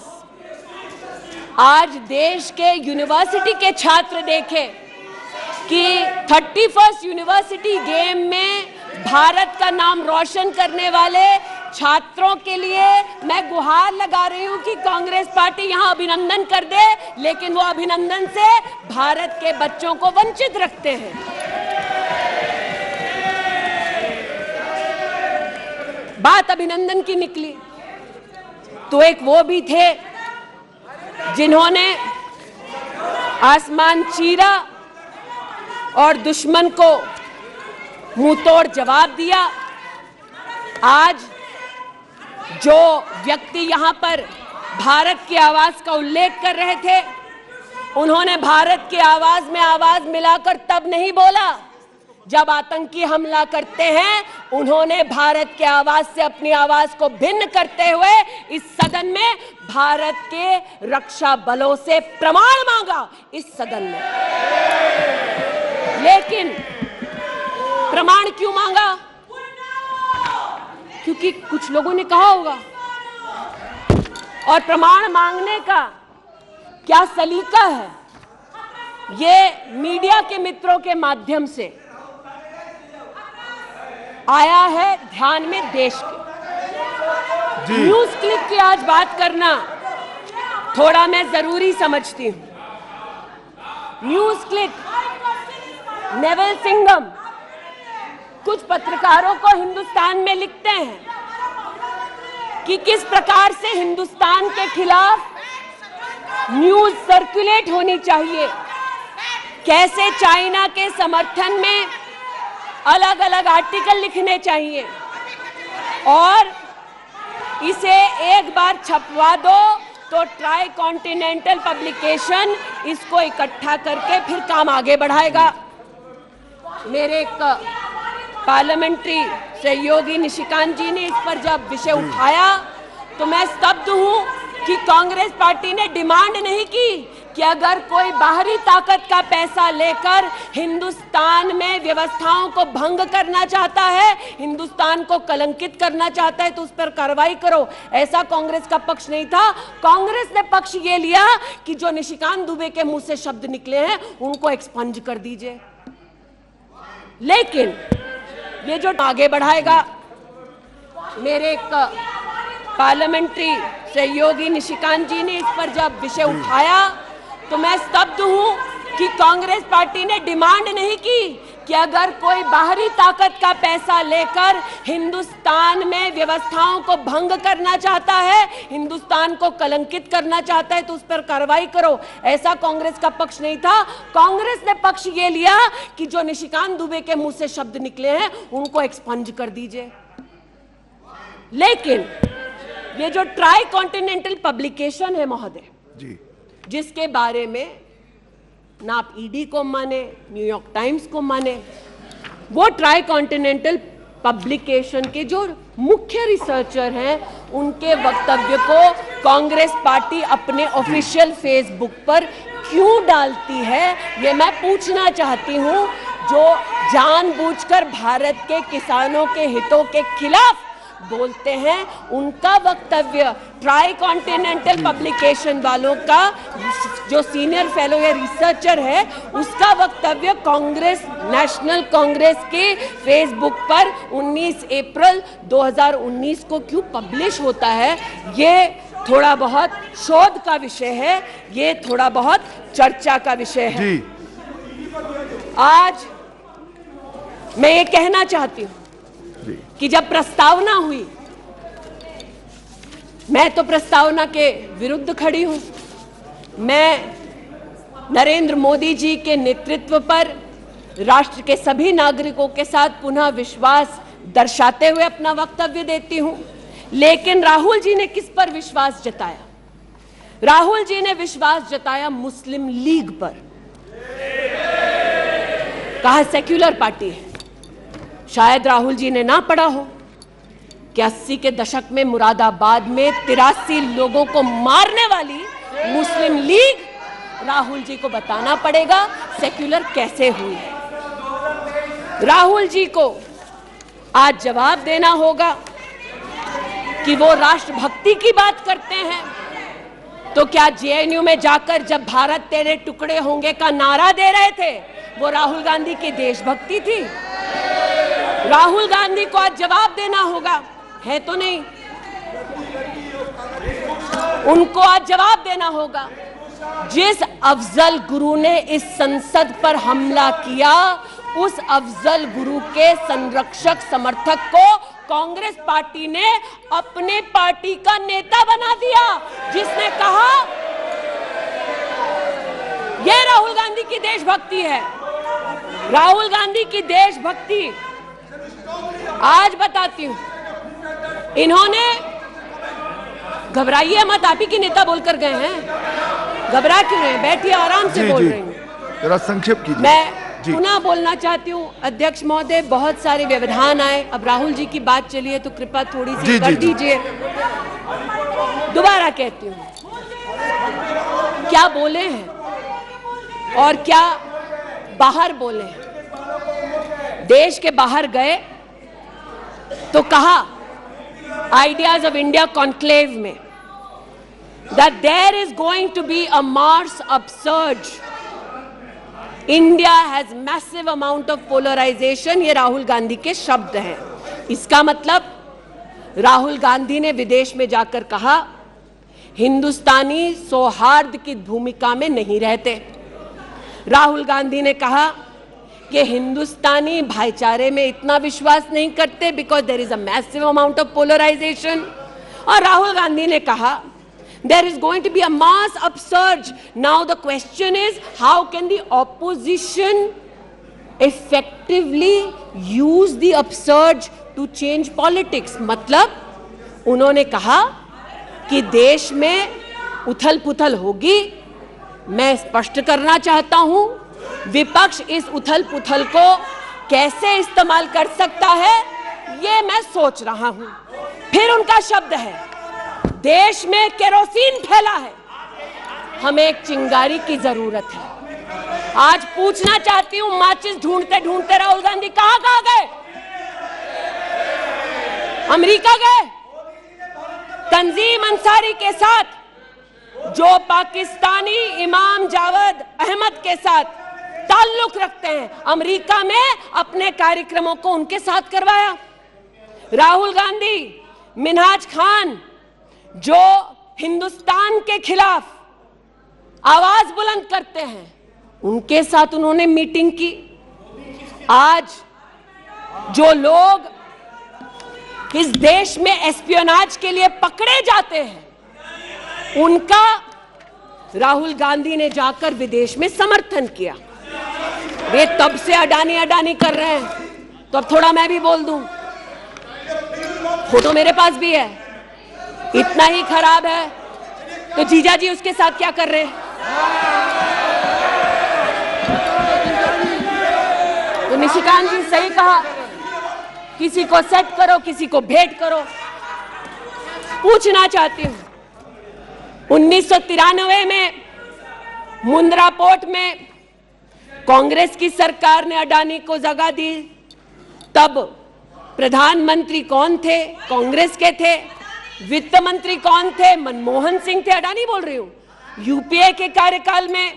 आज देश के यूनिवर्सिटी के छात्र देखें कि 31st यूनिवर्सिटी गेम में भारत का नाम रोशन करने वाले छात्रों के लिए मैं गुहार लगा रही हूं कि कांग्रेस पार्टी यहां अभिनंदन कर दे, लेकिन वो अभिनंदन से भारत के बच्चों को वंचित रखते हैं। बात अभिनंदन की निकली तो एक वो भी थे जिन्होंने आसमान चीरा और दुश्मन को मुंहतोड़ जवाब दिया। आज जो व्यक्ति यहां पर भारत की आवाज का उल्लेख कर रहे थे, उन्होंने भारत की आवाज में आवाज मिलाकर तब नहीं बोला जब आतंकी हमला करते हैं, उन्होंने भारत के आवाज से अपनी आवाज को भिन्न करते हुए इस सदन में भारत के रक्षा बलों से प्रमाण मांगा इस सदन में। लेकिन प्रमाण क्यों मांगा? क्योंकि कुछ लोगों ने कहा होगा। और प्रमाण मांगने का क्या सलीका है, ये मीडिया के मित्रों के माध्यम से आया है ध्यान में देश के। न्यूज क्लिक की आज बात करना थोड़ा मैं जरूरी समझती हूं। न्यूज क्लिक, नेवल सिंघम कुछ पत्रकारों को हिंदुस्तान में लिखते हैं कि किस प्रकार से हिंदुस्तान के खिलाफ न्यूज सर्कुलेट होनी चाहिए, कैसे चाइना के समर्थन में अलग अलग आर्टिकल लिखने चाहिए और इसे एक बार छपवा दो तो ट्राई कॉन्टिनेंटल पब्लिकेशन इसको इकट्ठा करके फिर काम आगे बढ़ाएगा। मेरे एक पार्लियामेंट्री सहयोगी निशिकांत जी ने इस पर जब विषय उठाया तो मैं स्तब्ध हूं कि कांग्रेस पार्टी ने डिमांड नहीं की कि अगर कोई बाहरी ताकत का पैसा लेकर हिंदुस्तान में व्यवस्थाओं को भंग करना चाहता है, हिंदुस्तान को कलंकित करना चाहता है तो उस पर कार्रवाई करो। ऐसा कांग्रेस का पक्ष नहीं था। कांग्रेस ने पक्ष ये लिया कि जो निशिकांत दुबे के मुंह से शब्द निकले हैं उनको एक्सपंज कर दीजिए। लेकिन ये जो आगे बढ़ाएगा, मेरे एक पार्लियामेंट्री सहयोगी निशिकांत जी ने इस पर जब विषय उठाया तो मैं स्तब्ध हूं कि कांग्रेस पार्टी ने डिमांड नहीं की कि अगर कोई बाहरी ताकत का पैसा लेकर हिंदुस्तान में व्यवस्थाओं को भंग करना चाहता है, हिंदुस्तान को कलंकित करना चाहता है तो उस पर कार्रवाई करो। ऐसा कांग्रेस का पक्ष नहीं था। कांग्रेस ने पक्ष ये लिया कि जो निशिकांत दुबे के मुंह से शब्द निकले हैं उनको एक्सपंज कर दीजिए। लेकिन ये जो ट्राई कॉन्टिनेंटल पब्लिकेशन है महोदय जी, जिसके बारे में ना आप ईडी को माने, न्यूयॉर्क टाइम्स को माने, वो ट्राई कॉन्टिनेंटल पब्लिकेशन के जो मुख्य रिसर्चर हैं उनके वक्तव्य को कांग्रेस पार्टी अपने ऑफिशियल फेसबुक पर क्यों डालती है, ये मैं पूछना चाहती हूं। जो जानबूझकर भारत के किसानों के हितों के खिलाफ बोलते हैं, उनका वक्तव्य ट्राई कॉन्टिनेंटल पब्लिकेशन वालों का जो सीनियर फेलो या रिसर्चर है उसका वक्तव्य कांग्रेस, नेशनल कांग्रेस के फेसबुक पर 19 अप्रैल 2019 को क्यों पब्लिश होता है, ये थोड़ा बहुत शोध का विषय है, ये थोड़ा बहुत चर्चा का विषय है। आज मैं ये कहना चाहती हूं कि जब प्रस्तावना हुई, मैं तो प्रस्तावना के विरुद्ध खड़ी हूं। मैं नरेंद्र मोदी जी के नेतृत्व पर राष्ट्र के सभी नागरिकों के साथ पुनः विश्वास दर्शाते हुए अपना वक्तव्य देती हूं। लेकिन राहुल जी ने किस पर विश्वास जताया? राहुल जी ने विश्वास जताया मुस्लिम लीग पर। कहा सेक्युलर पार्टी है। शायद राहुल जी ने ना पढ़ा हो कि 80 के दशक में मुरादाबाद में 83 लोगों को मारने वाली मुस्लिम लीग, राहुल जी को बताना पड़ेगा सेक्युलर कैसे हुई। राहुल जी को आज जवाब देना होगा कि वो राष्ट्रभक्ति की बात करते हैं तो क्या जेएनयू में जाकर जब भारत तेरे टुकड़े होंगे का नारा दे रहे थे वो राहुल गांधी की देशभक्ति थी? राहुल गांधी को आज जवाब देना होगा, है तो नहीं, उनको आज जवाब देना होगा। जिस अफजल गुरु ने इस संसद पर हमला किया, उस अफजल गुरु के संरक्षक समर्थक को कांग्रेस पार्टी ने अपने पार्टी का नेता बना दिया, जिसने कहा यह राहुल गांधी की देशभक्ति है। राहुल गांधी की देशभक्ति आज बताती हूं। इन्होंने, घबराइए मत, आप ही के नेता बोलकर गए हैं, घबरा क्यों रहे हैं? बैठिए, आराम से बोल रही हूं। जरा संक्षेप कीजिए। मैं पुनः बोलना चाहती हूँ अध्यक्ष महोदय, बहुत सारे व्यवधान आए, अब राहुल जी की बात चली है तो कृपया थोड़ी सी कर दीजिए। दोबारा कहती हूँ, क्या बोले हैं और क्या बाहर बोले हैं। देश के बाहर गए तो कहा आइडियाज ऑफ इंडिया कॉन्क्लेव में that there is going to be a Mars upsurge. India has massive amount of polarization. ये राहुल गांधी के शब्द हैं। इसका मतलब राहुल गांधी ने विदेश में जाकर कहा हिंदुस्तानी सौहार्द की भूमिका में नहीं रहते। राहुल गांधी ने कहा कि हिंदुस्तानी भाईचारे में इतना विश्वास नहीं करते because there is a massive amount of polarization. और राहुल गांधी ने कहा there is going to be a mass upsurge. Now the question is, how can the opposition effectively use the upsurge to change politics? मतलब उन्होंने कहा कि देश में उथल पुथल होगी। मैं स्पष्ट करना चाहता हूं, विपक्ष इस उथल पुथल को कैसे इस्तेमाल कर सकता है, ये मैं सोच रहा हूं। फिर उनका शब्द है देश में केरोसिन फैला है, हमें एक चिंगारी की जरूरत है। आज पूछना चाहती हूं, माचिस ढूंढते ढूंढते राहुल गांधी कहां गए? अमेरिका गए? तंजीम अंसारी के साथ, जो पाकिस्तानी इमाम जावेद अहमद के साथ ताल्लुक रखते हैं, अमेरिका में अपने कार्यक्रमों को उनके साथ करवाया। राहुल गांधी मिन्हाज खान, जो हिंदुस्तान के खिलाफ आवाज बुलंद करते हैं, उनके साथ उन्होंने मीटिंग की। आज जो लोग इस देश में एस्पियोनाज के लिए पकड़े जाते हैं, उनका राहुल गांधी ने जाकर विदेश में समर्थन किया। वे तब से अडानी अडानी कर रहे हैं, तो अब थोड़ा मैं भी बोल दूं। फोटो मेरे पास भी है। इतना ही खराब है तो जीजा जी उसके साथ क्या कर रहे हैं? तो निशिकांत जी सही कहा, किसी को सेट करो, किसी को भेंट करो। पूछना चाहती हूं, 1993 में मुंद्रा पोर्ट में कांग्रेस की सरकार ने अडानी को जगह दी। तब प्रधानमंत्री कौन थे? कांग्रेस के थे। वित्त मंत्री कौन थे? मनमोहन सिंह थे। अडानी बोल रही हूं। यूपीए के कार्यकाल में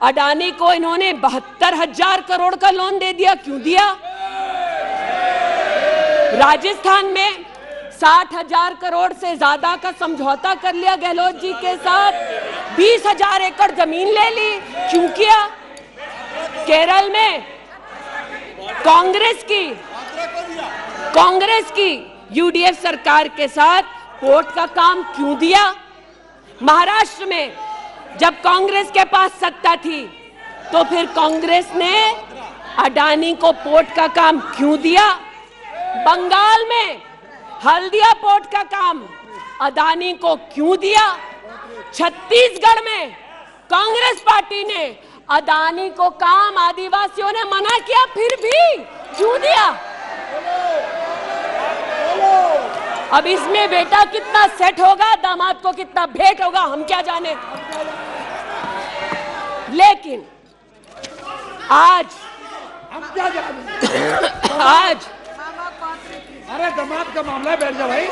अडानी को इन्होंने 72,000 करोड़ का लोन दे दिया। क्यों दिया? राजस्थान में 60,000 करोड़ से ज्यादा का समझौता कर लिया गहलोत जी के साथ। 20,000 एकड़ जमीन ले ली। क्यों किया? केरल में कांग्रेस की यूडीएफ सरकार के साथ पोर्ट का काम क्यों दिया? महाराष्ट्र में जब कांग्रेस के पास सत्ता थी, तो फिर कांग्रेस ने अडानी को पोर्ट का काम क्यों दिया? बंगाल में हल्दिया पोर्ट का काम अडानी को क्यों दिया? छत्तीसगढ़ में कांग्रेस पार्टी ने अडानी को काम आदिवासियों ने मना किया, फिर भी क्यों दिया? अब इसमें बेटा कितना सेट होगा, दामाद को कितना भेंट होगा, हम क्या जाने। लेकिन आज अरे दामाद का मामला है, बैठ जाओ भाई।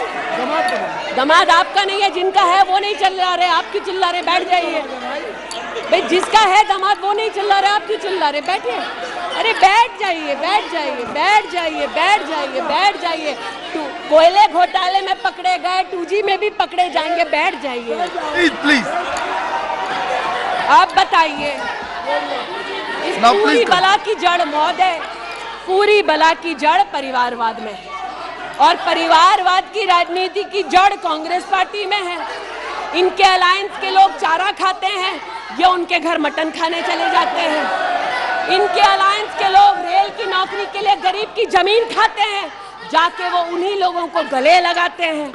दामाद आपका नहीं है, जिनका है वो नहीं चिल्ला रहे, आप क्यों चिल्ला रहे? बैठ जाइए भाई। जिसका है दामाद वो नहीं चिल्ला रहे, आप क्यों चिल्ला रहे? बैठिए। अरे बैठ जाइए, बैठ जाइए, बैठ जाइए, बैठ जाइए, बैठ जाइए। कोयले घोटाले में पकड़े गए, 2G में भी पकड़े जाएंगे। बैठ जाइए प्लीज। आप बताइए, इस पूरी बला की जड़ महोदय, पूरी बला की जड़ परिवारवाद में है, और परिवारवाद की राजनीति की जड़ कांग्रेस पार्टी में है। इनके अलायंस के लोग चारा खाते हैं, ये उनके घर मटन खाने चले जाते हैं। इनके अलायंस के लोग रेल की नौकरी के लिए गरीब की जमीन खाते हैं, जाके वो उन्हीं लोगों को गले लगाते हैं।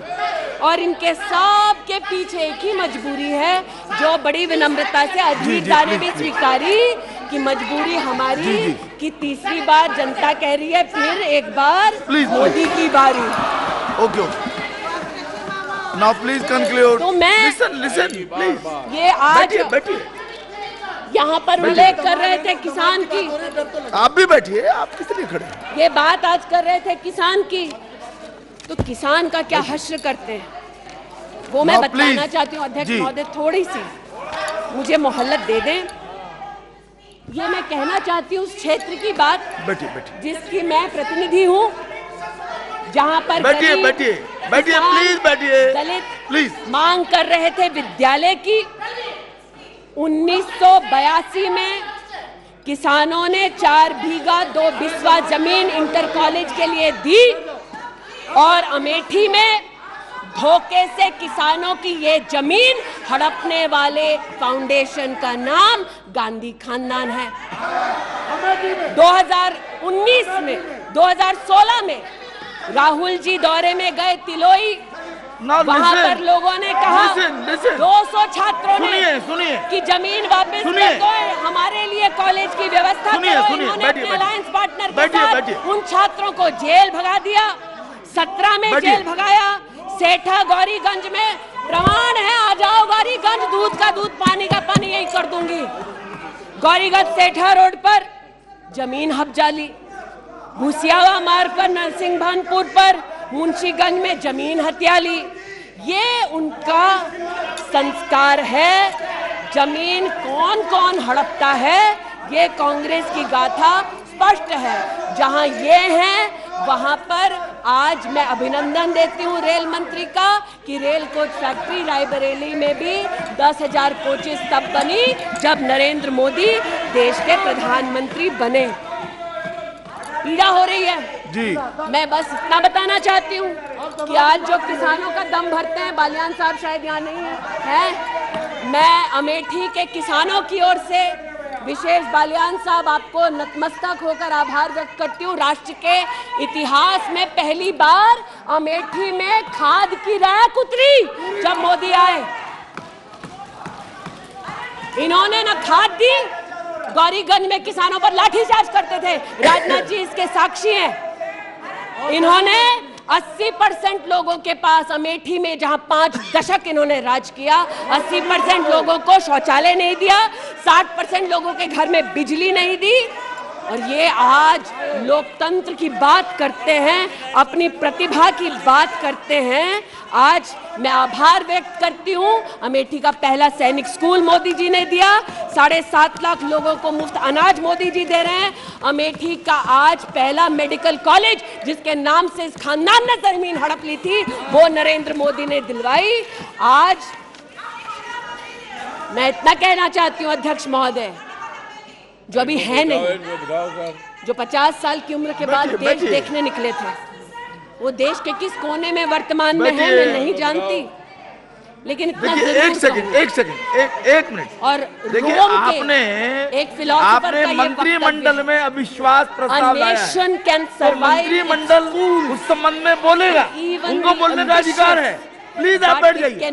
और इनके सब के पीछे एक ही मजबूरी है, जो बड़ी विनम्रता से अजीत दा ने भी स्वीकारी, कि मजबूरी हमारी कि तीसरी बार जनता कह रही है फिर एक बार मोदी की बारी। Okay now please conclude. तो मैं लिसन प्लीज। ये आज बैठिए। यहाँ पर उल्लेख कर रहे थे किसान की। आप भी बैठिए, आप किस लिए खड़े? ये बात आज कर रहे थे किसान की, तो किसान का क्या हश्र करते हैं वो मैं बताना चाहती हूँ। अध्यक्ष महोदय थोड़ी सी मुझे मोहलत दे दें। ये मैं कहना चाहती हूँ उस क्षेत्र की बात बैठिए जिसकी मैं प्रतिनिधि हूँ, जहाँ पर बैठिए प्लीज बैठिए दलित प्लीज मांग कर रहे थे विद्यालय की। 1982 में किसानों ने 4 बीघा 2 बिस्वा जमीन इंटर कॉलेज के लिए दी और अमेठी में धोखे से किसानों की ये जमीन हड़पने वाले फाउंडेशन का नाम गांधी खानदान है। 2016 में राहुल जी दौरे में गए तिलोई, वहां पर लोगों ने कहा 200 छात्रों ने सुनिए कि जमीन वापस कर दो, हमारे लिए कॉलेज की व्यवस्था करो। इन्होंने अपने अलायंस पार्टनर के साथ उन छात्रों को जेल भगा दिया। 17 में जेल भगाया। सेठा गौरीगंज में प्रमाण है, आ जाओ गौरीगंज, दूध का दूध पानी का पानी यही कर दूंगी। गौरीगंज सेठा रोड पर जमीन हब्जाली, भूसियावा मार्ग पर नरसिंह भानपुर पर मुंशीगंज में जमीन हथियाली। ये उनका संस्कार है। जमीन कौन कौन हड़पता है ये कांग्रेस की गाथा स्पष्ट है। जहां ये हैं वहां पर आज मैं अभिनंदन देती हूं रेल मंत्री का कि रेल कोच फैक्ट्री रायबरेली में भी 10,000 कोचेस तब बनी जब नरेंद्र मोदी देश के प्रधानमंत्री बने। पीड़ा हो रही है जी। मैं बस इतना बताना चाहती हूँ कि आज जो किसानों का दम भरते हैं, बालियान साहब शायद यहाँ नहीं है, मैं अमेठी के किसानों की ओर से विशेष बालियान साहब आपको नतमस्तक होकर आभार व्यक्त करती हूँ। राष्ट्र के इतिहास में पहली बार अमेठी में खाद की रैक उतरी जब मोदी आए। इन्होंने न खाद दी, गौरीगंज में किसानों पर लाठीचार्ज करते थे, राजनाथ जी इसके साक्षी हैं। इन्होंने 80% लोगों के पास अमेठी में जहां 5 दशक इन्होंने राज किया, 80% लोगों को शौचालय नहीं दिया, 60% लोगों के घर में बिजली नहीं दी। और ये आज लोकतंत्र की बात करते हैं, अपनी प्रतिभा की बात करते हैं। आज मैं आभार व्यक्त करती हूँ। अमेठी का पहला सैनिक स्कूल मोदी जी ने दिया, 7.5 लाख लोगों को मुफ्त अनाज मोदी जी दे रहे हैं। अमेठी का आज पहला मेडिकल कॉलेज जिसके नाम से इस खानदान ने जमीन हड़प ली थी वो नरेंद्र मोदी ने दिलवाई। आज मैं इतना कहना चाहती हूँ अध्यक्ष महोदय, जो अभी है नहीं, जो 50 साल की उम्र के बाद देश देखने निकले थे, वो देश के किस कोने में वर्तमान में है मैं नहीं जानती, लेकिन इतना एक मिनट और देखिए, आपने एक फिलॉसफर का मंत्रिमंडल में अविश्वास प्रस्ताव लाया है। मंत्रिमंडल उस संबंध में बोलेगा, उनको बोलने का अधिकार है। प्लीज आप बैठ जाइए।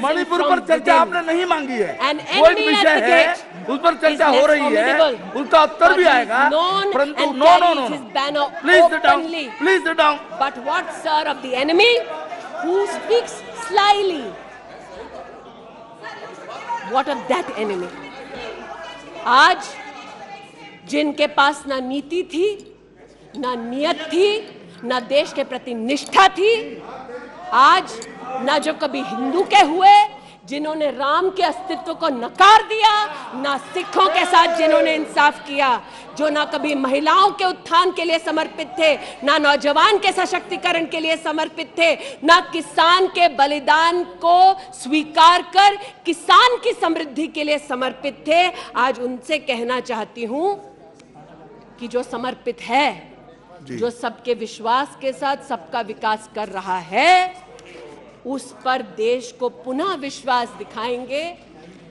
मणिपुर पर चर्चा आपने नहीं मांगी है, वो एक विषय है, उस पर चर्चा हो रही है, उसका उत्तर भी आएगा, परंतु no please sit down. But what sir of the enemy who speaks slyly, what of that enemy? आज जिनके पास ना नीति थी, ना नियत थी, ना देश के प्रति निष्ठा थी, आज ना जो कभी हिंदू के हुए, जिन्होंने राम के अस्तित्व को नकार दिया, ना सिखों के साथ जिन्होंने इंसाफ किया, जो ना कभी महिलाओं के उत्थान के लिए समर्पित थे, ना नौजवान के सशक्तिकरण के लिए समर्पित थे, ना किसान के बलिदान को स्वीकार कर किसान की समृद्धि के लिए समर्पित थे। आज उनसे कहना चाहती हूं कि जो समर्पित है, जो सबके विश्वास के साथ सबका विकास कर रहा है, उस पर देश को पुनः विश्वास दिखाएंगे।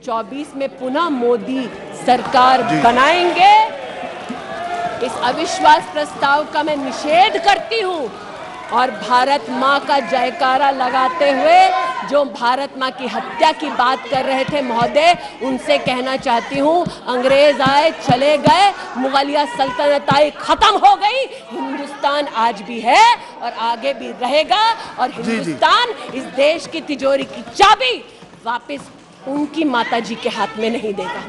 24 में पुनः मोदी सरकार बनाएंगे। इस अविश्वास प्रस्ताव का मैं निषेध करती हूं और भारत मां का जयकारा लगाते हुए जो भारत माँ की हत्या की बात कर रहे थे महोदय, उनसे कहना चाहती हूँ, अंग्रेज आए चले गए, मुगलिया सल्तनत आई खत्म हो गई, हिंदुस्तान आज भी है और आगे भी रहेगा। और हिंदुस्तान इस देश की तिजोरी की चाबी वापस उनकी माताजी के हाथ में नहीं देगा।